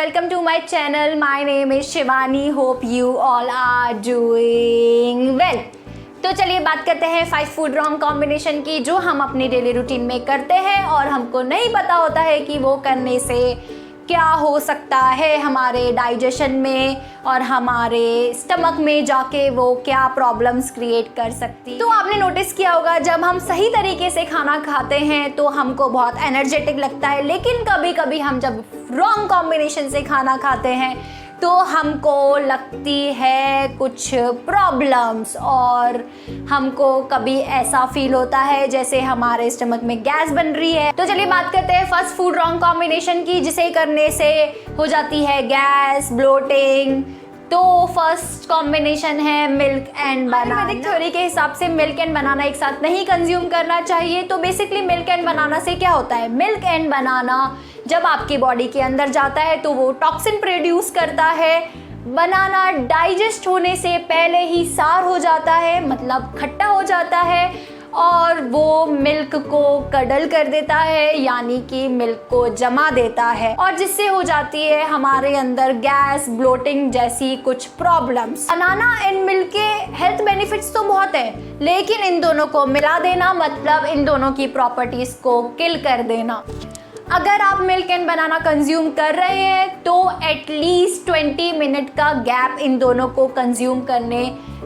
welcome to my channel. My name is Shivani. Hope you all are doing well. तो चलिए बात करते हैं 5 फूड रॉन्ग कॉम्बिनेशन की जो हम अपनी डेली रूटीन में करते हैं और हमको नहीं पता होता है कि वो करने से क्या हो सकता है हमारे डाइजेशन में और हमारे स्टमक में जाके वो क्या प्रॉब्लम्स क्रिएट कर सकती है। तो आपने नोटिस किया होगा जब हम सही तरीके से खाना खाते हैं तो हमको बहुत एनर्जेटिक लगता है, लेकिन कभी कभी हम जब रॉन्ग कॉम्बिनेशन से खाना खाते हैं तो हमको लगती है कुछ प्रॉब्लम्स और हमको कभी ऐसा फील होता है जैसे हमारे स्टमक में गैस बन रही है। तो चलिए बात करते हैं फर्स्ट फूड रॉन्ग कॉम्बिनेशन की जिसे करने से हो जाती है गैस, ब्लोटिंग। तो फर्स्ट कॉम्बिनेशन है milk and banana. Ayurvedic theory के हिसाब से मिल्क एंड बनाना एक साथ नहीं कंज्यूम करना चाहिए। तो बेसिकली मिल्क एंड बनाना से क्या होता है, मिल्क एंड बनाना जब आपकी बॉडी के अंदर जाता है तो वो टॉक्सिन प्रोड्यूस करता है। बनाना डाइजेस्ट होने से पहले ही सार हो जाता है, मतलब खट्टा हो जाता है और वो मिल्क को कडल कर देता है, यानी कि मिल्क को जमा देता है और जिससे हो जाती है हमारे अंदर गैस, ब्लोटिंग जैसी कुछ प्रॉब्लम्स। बनाना एंड मिल्क के हेल्थ बेनिफिट्स तो बहुत है, लेकिन इन दोनों को मिला देना मतलब इन दोनों की प्रॉपर्टीज को किल कर देना। अगर आप मिल्क एंड बनाना कंज्यूम कर रहे हैं तो एटलीस्ट 20 मिनट का गैप इन दोनों को कंज्यूम करने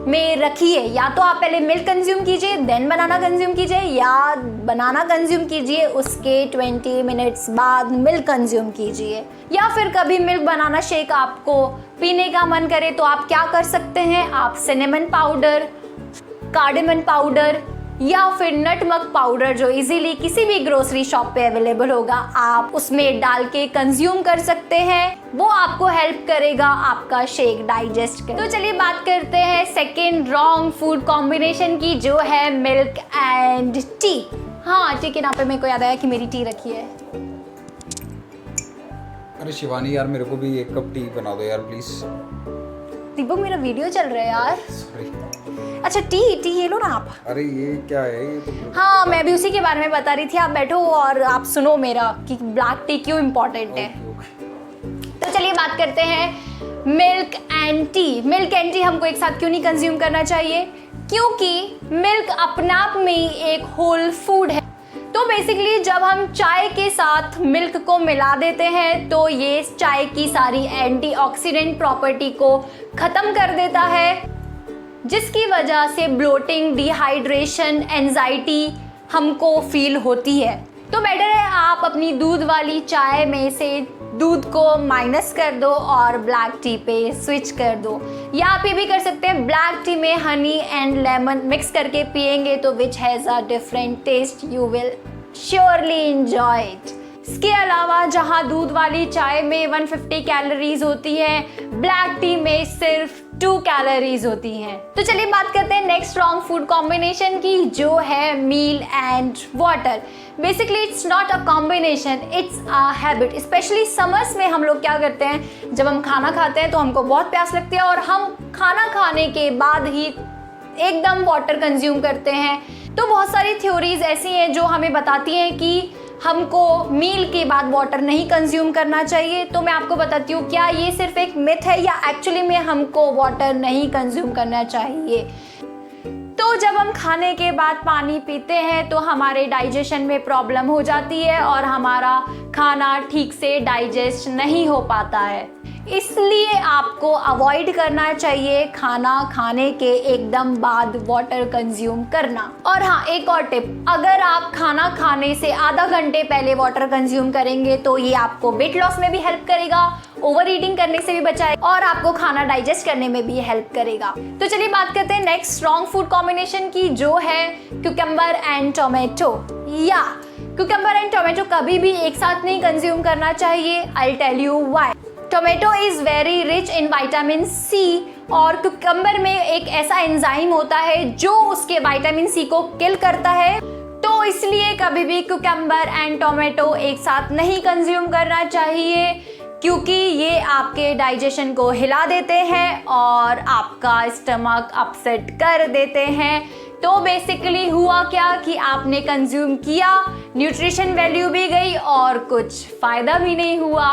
में रखिए। या तो आप पहले मिल्क कंज्यूम कीजिए देन बनाना कंज्यूम कीजिए, या बनाना कंज्यूम कीजिए उसके 20 मिनट्स बाद मिल्क कंज्यूम कीजिए। या फिर कभी मिल्क बनाना शेक आपको पीने का मन करे तो आप क्या कर सकते हैं, आप सिनेमन पाउडर, कार्डेमन पाउडर या फिर नटमग पाउडर जो इजीली किसी भी ग्रोसरी शॉप पे अवेलेबल होगा आप उसमें डाल के कंज्यूम कर सकते हैं। वो आपको हेल्प करेगा आपका शेक डाइजेस्ट कर। तो चलिए बात करते हैं सेकेंड रॉन्ग फूड कॉम्बिनेशन की जो है मिल्क एंड टी। हाँ, टी के नाम पे मेरे को याद आया कि मेरी टी रखी है। अरे शिवानी यार, मेरे को भी एक कप टी बना दो यार प्लीज। दीपक मेरा वीडियो चल रहा है यार। सॉरी। अच्छा टी ये लो ना आप। अरे ये क्या है ये तो। हाँ, मैं भी उसी के बारे में बता रही थी। आप बैठो और आप सुनो मेरा कि ब्लैक टी क्यों इम्पोर्टेंट है। तो चलिए बात करते हैं milk and T. Milk and T हमको एक साथ क्यों नहीं कंज्यूम करना चाहिए, क्योंकि मिल्क अपने आप में ही एक होल फूड है। तो बेसिकली जब हम चाय के साथ मिल्क को मिला देते हैं तो ये चाय की सारी एंटीऑक्सीडेंट प्रॉपर्टी को खत्म कर देता है, जिसकी वजह से ब्लोटिंग, डिहाइड्रेशन, एंजाइटी हमको फील होती है। तो बेटर है आप अपनी दूध वाली चाय में से दूध को माइनस कर दो और ब्लैक टी पे स्विच कर दो। या आप ये भी कर सकते हैं ब्लैक टी में हनी एंड लेमन मिक्स करके पिएंगे तो which has a different taste, you will surely enjoy it. इसके अलावा जहाँ दूध वाली चाय में 150 कैलोरीज होती है, ब्लैक टी में सिर्फ 2 कैलोरीज होती हैं। तो चलिए बात करते हैं नेक्स्ट रॉन्ग फूड कॉम्बिनेशन की जो है meal and water. Basically it's not a combination, it's a habit. Specially summers में हम लोग क्या करते हैं, जब हम खाना खाते हैं तो हमको बहुत प्यास लगती है और हम खाना खाने के बाद ही एकदम वाटर कंज्यूम करते हैं। तो बहुत सारी थ्योरीज ऐसी हैं जो हमें बताती हैं कि हमको मील के बाद वाटर नहीं कंज्यूम करना चाहिए। तो मैं आपको बताती हूँ क्या ये सिर्फ एक मिथ है या एक्चुअली में हमको वाटर नहीं कंज्यूम करना चाहिए। तो जब हम खाने के बाद पानी पीते हैं तो हमारे डाइजेशन में प्रॉब्लम हो जाती है और हमारा खाना ठीक से डाइजेस्ट नहीं हो पाता है, इसलिए आपको अवॉइड करना चाहिए खाना खाने के एकदम बाद वाटर कंज्यूम करना। और हाँ, एक और टिप, अगर आप खाना खाने से आधा घंटे पहले वाटर कंज्यूम करेंगे तो ये आपको वेट लॉस में भी हेल्प करेगा, ओवर ईटिंग करने से भी बचाएगा और आपको खाना डाइजेस्ट करने में भी हेल्प करेगा। तो चलिए बात करते हैं नेक्स्ट रॉन्ग फूड कॉम्बिनेशन की जो है क्यूकम्बर एंड टोमेटो। या क्यूकम्बर एंड टोमेटो कभी भी एक साथ नहीं कंज्यूम करना चाहिए। I will tell you why. Tomato is very rich in vitamin C और क्यूकम्बर में एक ऐसा एंजाइम होता है जो उसके विटामिन सी को किल करता है। तो इसलिए कभी भी क्यूकम्बर एंड टोमेटो एक साथ नहीं कंज्यूम करना चाहिए, क्योंकि ये आपके डाइजेशन को हिला देते हैं और आपका स्टमक अपसेट कर देते हैं। तो बेसिकली हुआ क्या कि आपने कंज्यूम किया, न्यूट्रिशन वैल्यू भी गई और कुछ फ़ायदा भी नहीं हुआ।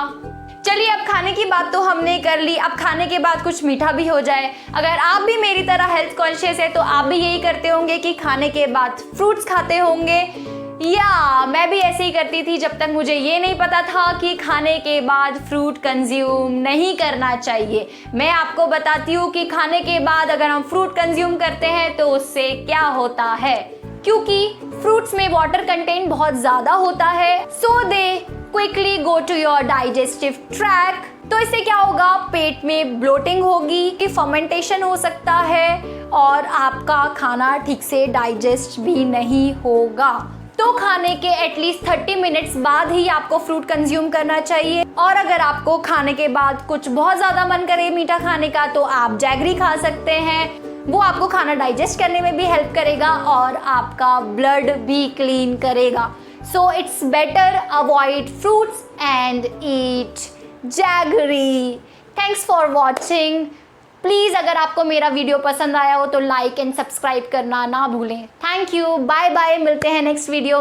चलिए अब खाने की बात तो हमने कर ली, अब खाने के बाद कुछ मीठा भी हो जाए। अगर आप भी मेरी तरह हेल्थ कॉन्शियस है तो आप भी यही करते होंगे कि खाने के बाद फ्रूट्स खाते होंगे, या मैं भी ऐसे ही करती थी जब तक मुझे ये नहीं पता था कि खाने के बाद फ्रूट कंज्यूम नहीं करना चाहिए। मैं आपको बताती हूँ कि खाने के बाद अगर हम फ्रूट कंज्यूम करते हैं तो उससे क्या होता है, क्योंकि फ्रूट्स में वाटर कंटेंट बहुत ज़्यादा होता है, so they quickly go to your digestive tract. तो इससे क्या होगा, पेट में ब्लोटिंग होगी, कि फर्मेंटेशन हो सकता है और आपका खाना ठीक से डाइजेस्ट भी नहीं होगा। तो खाने के एटलीस्ट 30 मिनट्स बाद ही आपको फ्रूट कंज्यूम करना चाहिए। और अगर आपको खाने के बाद कुछ बहुत ज़्यादा मन करे मीठा खाने का तो आप जैगरी खा सकते हैं, वो आपको खाना डाइजेस्ट करने में भी हेल्प करेगा और आपका ब्लड भी क्लीन करेगा। So it's better avoid fruits and eat jaggery. Thanks for watching. Please अगर आपको मेरा वीडियो पसंद आया हो तो लाइक एंड सब्सक्राइब करना ना भूलें। थैंक यू, बाय बाय, मिलते हैं नेक्स्ट वीडियो में।